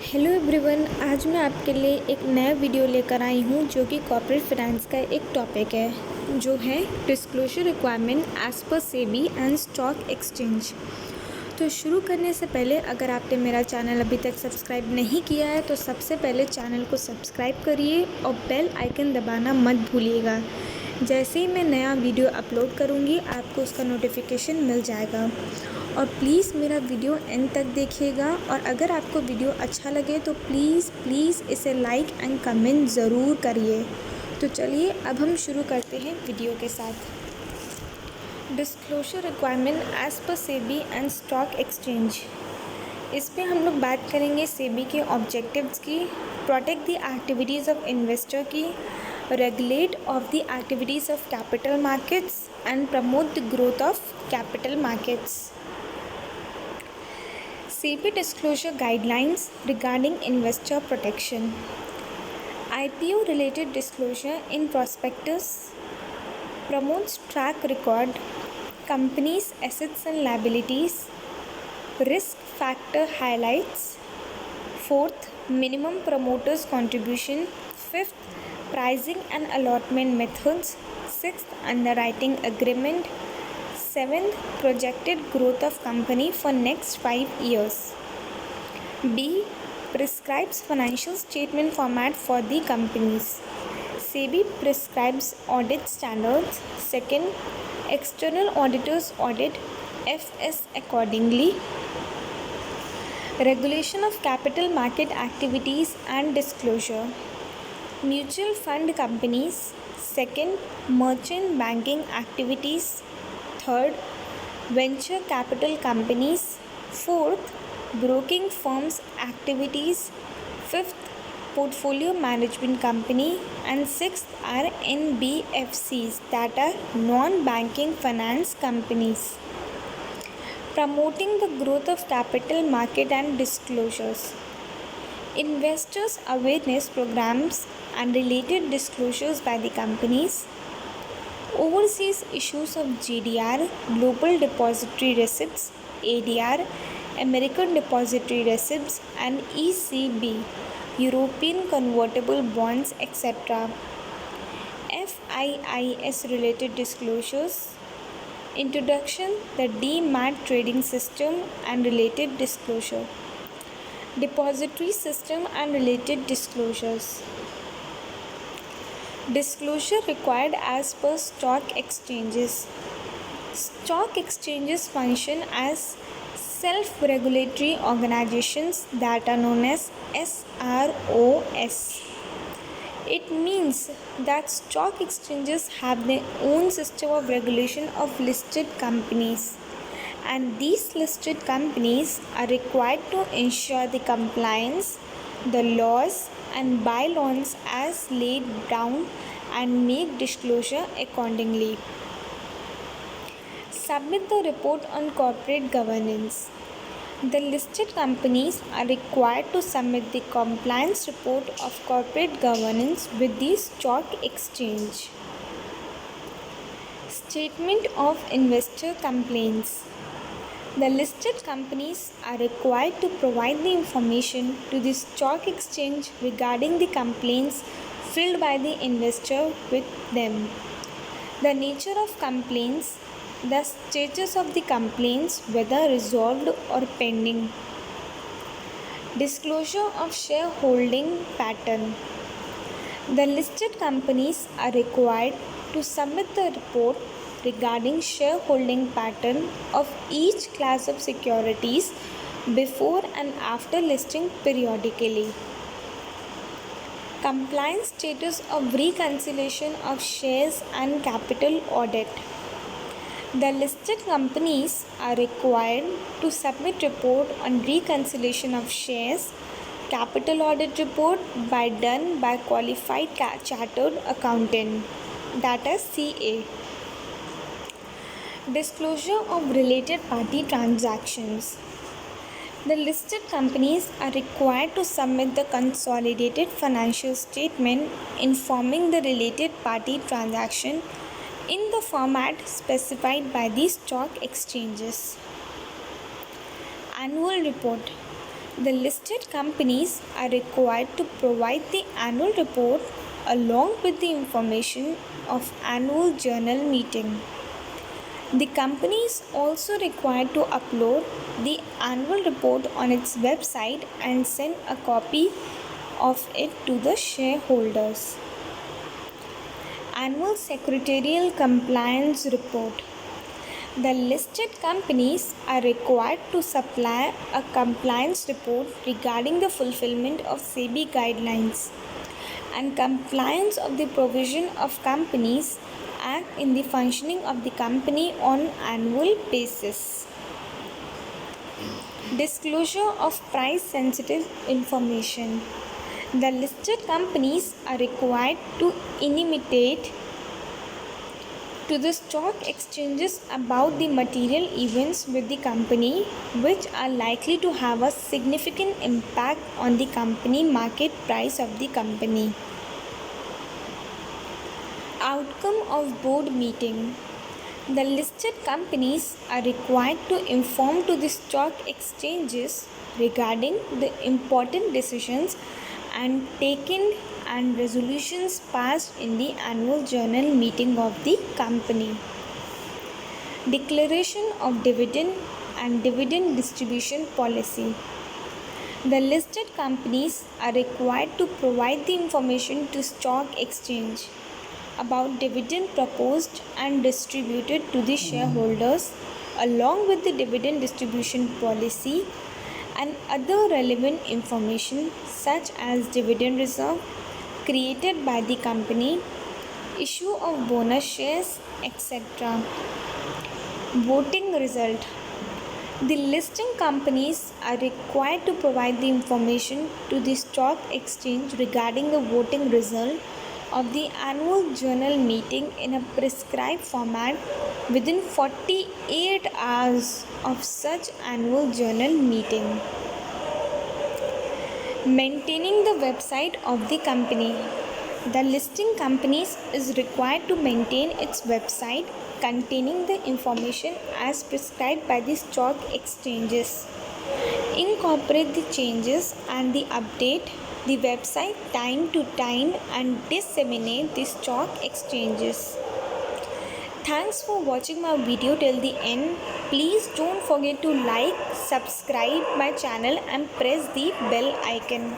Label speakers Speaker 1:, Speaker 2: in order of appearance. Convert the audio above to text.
Speaker 1: Hello everyone, आज मैं आपके लिए एक नया वीडियो लेकर आई हूँ जो कि कॉर्पोरेट फाइनेंस का एक टॉपिक है जो है disclosure requirement as per SEBI and stock exchange. तो शुरू करने से पहले अगर आपने मेरा चैनल अभी तक सब्सक्राइब नहीं किया है तो सबसे पहले चैनल को सब्सक्राइब करिए और बेल आइकन दबाना मत भूलिएगा। जैसे ही मैं नया वीडियो अपलोड करूँगी आपको उसका नोटिफिकेशन मिल जाएगा। और प्लीज़ मेरा वीडियो एंड तक देखिएगा और अगर आपको वीडियो अच्छा लगे तो प्लीज़ इसे लाइक एंड कमेंट ज़रूर करिए। तो चलिए अब हम शुरू करते हैं वीडियो के साथ। Disclosure requirement as per SEBI and stock exchange. इस पे हम लोग बात करेंगे सेबी के ऑब्जेक्टिव्स की, protect the activities of investor की, regulate of the activities of capital markets and promote the growth of capital markets. SEBI disclosure guidelines regarding investor protection. IPO related disclosure in prospectus promotes track record, companies' assets and liabilities, risk factor highlights. Fourth, minimum promoters contribution. Fifth, pricing and allotment methods. Sixth, underwriting agreement. Seventh, projected growth of company for next 5 years. B, prescribes financial statement format for the companies. SEBI prescribes audit standards. Second, external auditors audit FS accordingly. Regulation of capital market activities and disclosure. Mutual fund companies. Second, merchant banking activities. Third, venture capital companies. Fourth, broking firms activities. Fifth, portfolio management company. And sixth are NBFCs, that are non-banking finance companies. Promoting the growth of capital market and disclosures. Investors awareness programs and related disclosures by the companies. Overseas issues of GDR, Global Depository Receipts, ADR, American Depository Receipts, and ECB, European Convertible Bonds, etc. FIIS related disclosures. Introduction, the DMAT trading system and related disclosure. Depository system and related disclosures. Disclosure required as per stock exchanges. Stock exchanges function as self-regulatory organizations that are known as SROs. It means that stock exchanges have their own system of regulation of listed companies, and these listed companies are required to ensure the compliance, the laws and bylaws as laid down and make disclosure accordingly. Submit the report on corporate governance. The listed companies are required to submit the compliance report of corporate governance with the stock exchange. Statement of investor complaints. The listed companies are required to provide the information to the stock exchange regarding the complaints filed by the investor with them. The nature of complaints, the status of the complaints, whether resolved or pending. Disclosure of shareholding pattern. The listed companies are required to submit the report regarding shareholding pattern of each class of securities before and after listing periodically. Compliance status of reconciliation of shares and capital audit. The listed companies are required to submit report on reconciliation of shares, capital audit report done by qualified chartered accountant, that is CA. Disclosure of related party transactions. The listed companies are required to submit the consolidated financial statement informing the related party transaction in the format specified by the stock exchanges. Annual report. The listed companies are required to provide the annual report along with the information of annual journal meeting. The company is also required to upload the annual report on its website and send a copy of it to the shareholders. Annual Secretarial Compliance Report. The listed companies are required to supply a compliance report regarding the fulfillment of SEBI guidelines and compliance of the provision of Companies Act in the functioning of the company on annual basis. Disclosure of price sensitive information. The listed companies are required to intimate to the stock exchanges about the material events with the company which are likely to have a significant impact on the company market price of the company. Outcome of board meeting. The listed companies are required to inform to the stock exchanges regarding the important decisions and taken and resolutions passed in the annual journal meeting of the company. Declaration of dividend and dividend distribution policy. The listed companies are required to provide the information to stock exchange about dividend proposed and distributed to the shareholders along with the dividend distribution policy and other relevant information such as dividend reserve created by the company, issue of bonus shares, etc. Voting result. The listing companies are required to provide the information to the stock exchange regarding the voting result of the annual journal meeting in a prescribed format within 48 hours of such annual journal meeting. Maintaining the website of the company. The listing companies is required to maintain its website containing the information as prescribed by the stock exchanges. Incorporate the changes and the update the website time to time and disseminate the stock exchanges. Thanks for watching my video till the end. Please don't forget to like, subscribe my channel and press the bell icon.